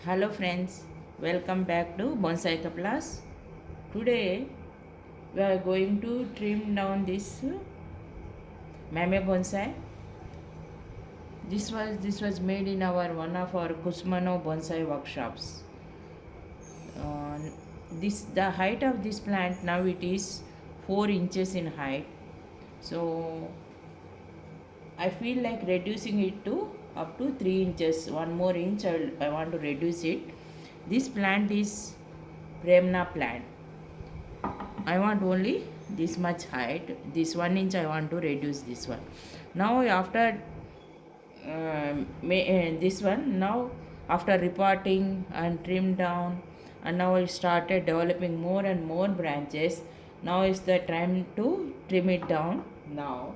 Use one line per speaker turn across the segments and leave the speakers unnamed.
Hello friends, welcome back to Bonsai Kaplas. Today we are going to trim down this Mame bonsai. This was made in our one of our Kusmano bonsai workshops. Uh, this the height of this plant now it is 4 inches in height. So I feel like reducing it to up to 3 inches. One more inch I want to reduce it. This plant is Premna plant. I want only this much height. This 1 inch I want to reduce this one. Now after this one, now after repotting and trim down, and now I started developing more and more branches. Now is the time to trim it down. Now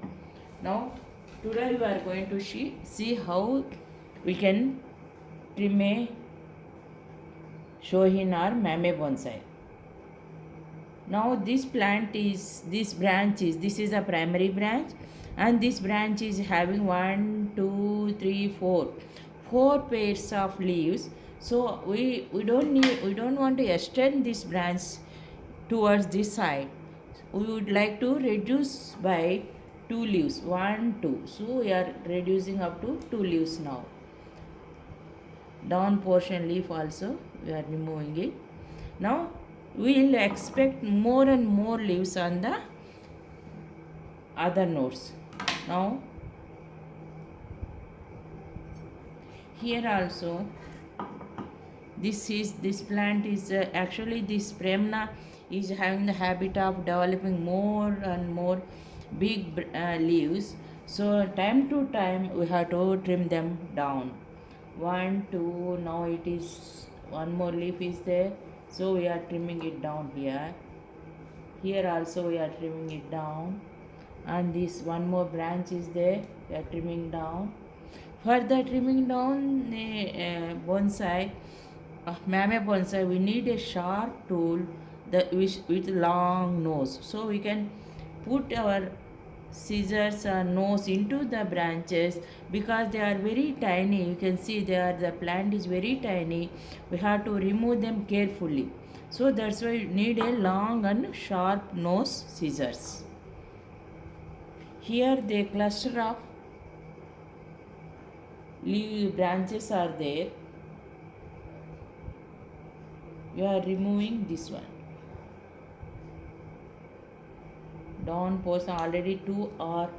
today we are going to see how we can trim a Shohin or Mame bonsai. Now this is a primary branch, and this branch is having one, two, three, four pairs of leaves. So we don't want to extend this branch towards this side. We would like to reduce by two leaves, one, two. So we are reducing up to two leaves now. Down portion leaf also we are removing it. Now we will expect more and more leaves on the other nodes. Now here also this plant is actually this Premna is having the habit of developing more and more big leaves. So time to time we have to trim them down. One, two, now it is one more leaf is there, so we are trimming it down here. Here also we are trimming it down, and this one more branch is there, we are trimming down. For the trimming down bonsai, Mame bonsai, we need a sharp tool that with long nose, so we can put our scissors or nose into the branches because they are very tiny. You can see the plant is very tiny. We have to remove them carefully. So that's why you need a long and sharp nose scissors. Here the cluster of leaf branches are there. We are removing this one. Down portion already two are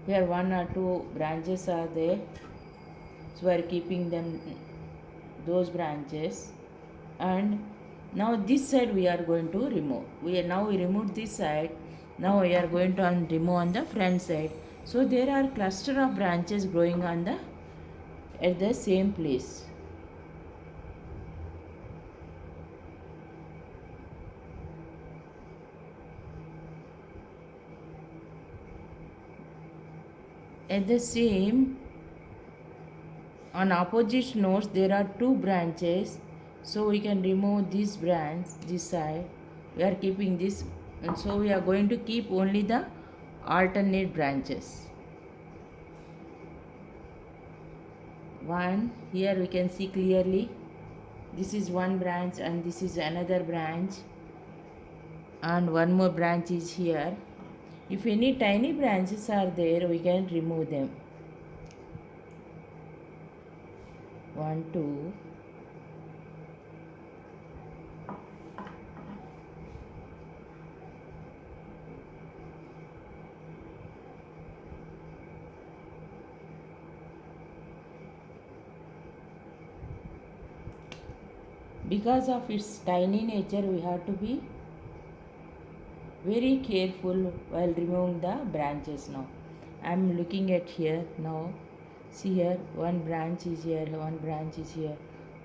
here, one or two branches are there, so we are keeping them those branches. And now this side we are going to remove. We removed this side. Now we are going to remove on the front side. So there are cluster of branches growing on the at the same place. At the same on opposite nodes there are two branches, so we can remove this branch this side. We are keeping this, and so we are going to keep only the alternate branches. One here we can see clearly, this is one branch and this is another branch, and one more branch is here. If any tiny branches are there, we can remove them. One, two. Because of its tiny nature, we have to be very careful while removing the branches. Now I am looking at here. Now see here, one branch is here, one branch is here,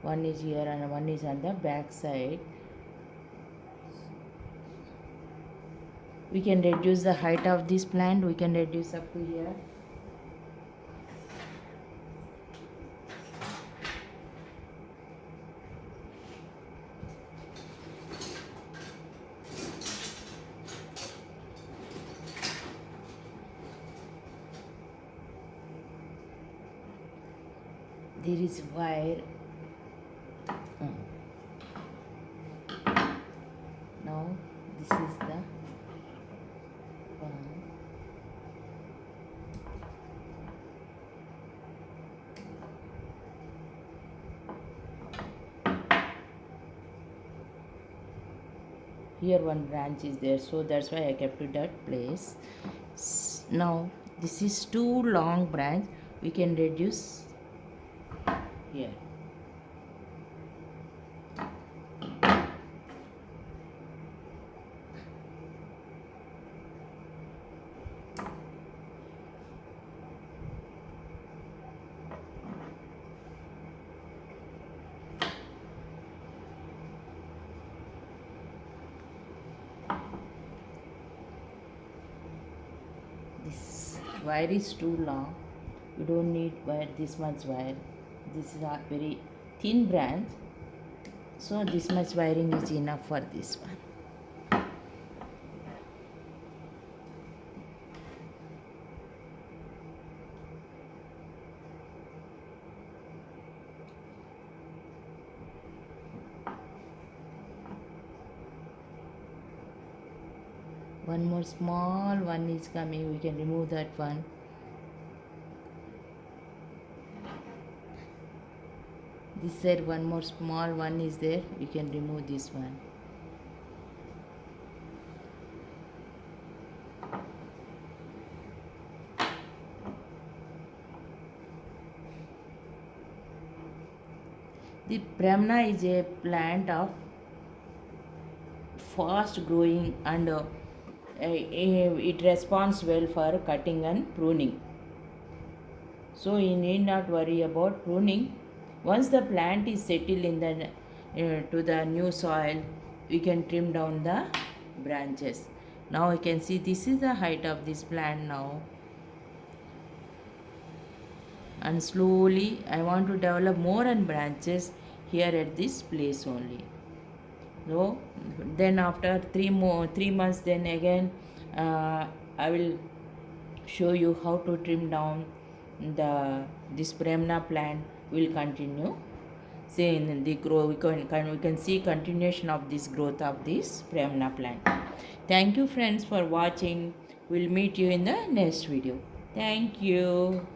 one is here, and one is on the back side. We can reduce the height of this plant. We can reduce up to here. there is wire. uh, Now this is the one. Here one branch is there, so that's why I kept it that place. Now this is too long branch, we can reduce here. This wire is too long, you don't need wire, this much wire. This is a very thin branch, so this much wiring is enough for this one. One more small one is coming, we can remove that one. This side one more small one is there, we can remove this one. The Premna is a plant of fast growing and it responds well for cutting and pruning. So you need not worry about pruning. Once the plant is settled in the to the new soil, we can trim down the branches. Now you can see this is the height of this plant now. And slowly I want to develop more and branches here at this place only. So then after 3 months, then again I will show you how to trim down this Premna plant will continue. See in the grow we can see continuation of this growth of this Premna plant. Thank you friends for watching. We'll meet you in the next video. Thank you.